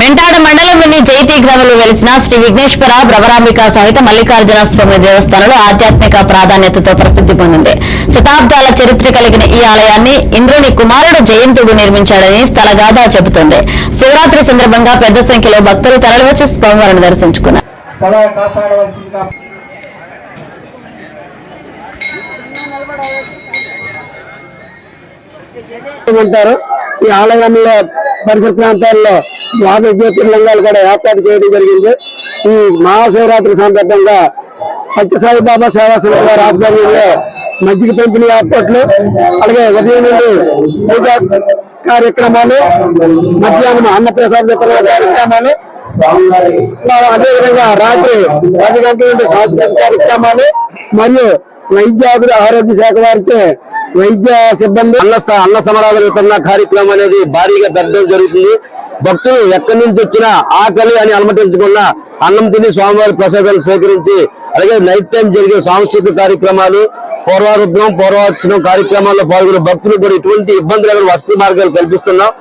మెంటాడ మండలంలోని జైతి గ్రామంలో వెలిసిన శ్రీ విఘ్నేశ్వర భ్రమరాంబిక సహిత మల్లికార్జున స్వామి దేవస్థానంలో ఆధ్యాత్మిక ప్రాధాన్యతతో ప్రసిద్ధి పొందింది. శతాబ్దాల చరిత్ర కలిగిన ఈ ఆలయాన్ని ఇంద్రుని కుమారుడు జయంతుడు నిర్మించాడని స్థలగాథ చెబుతోంది. శివరాత్రి సందర్భంగా పెద్ద సంఖ్యలో భక్తులు తరలివచ్చి స్వామివారిని దర్శించుకున్నారు. ఈ ఆలయంలో పరిసర ప్రాంతాల్లో ద్వాదశ జ్యోతిర్లింగాలు కూడా ఏర్పాటు చేయడం జరిగింది. ఈ మహాశివరాత్రి సందర్భంగా సత్యసాయి బాబా సేవా సంస్థ వారి ఆధ్వర్యంలో మజ్జిగ పంపిణీ ఏర్పాట్లు, అలాగే ఉదయం నుండి పూజా కార్యక్రమాలు, మధ్యాహ్నం అన్నప్రసాద వితరణ కార్యక్రమాలు, అదేవిధంగా రాత్రి 10 గంటల నుండి సాంస్కృతిక కార్యక్రమాలు మరియు వైద్య ఆరోగ్య శాఖ వారిచే వైద్య సిబ్బంది అన్న సమరాధన వితరణ కార్యక్రమం అనేది భారీగా జరగడం జరుగుతుంది. భక్తులు ఎక్కడి నుంచి వచ్చినా ఆకలి అని అలమటించకుండా అన్నం తిని స్వామివారి ప్రసాదాలు స్వీకరించి, అలాగే నైట్ టైం జరిగే సాంస్కృతిక కార్యక్రమాలు, పూర్వారుద్రం పూర్వార్చనం కార్యక్రమాల్లో పాల్గొనే భక్తులు కూడా ఎటువంటి ఇబ్బందులు వసతి మార్గాలు కల్పిస్తున్నాం.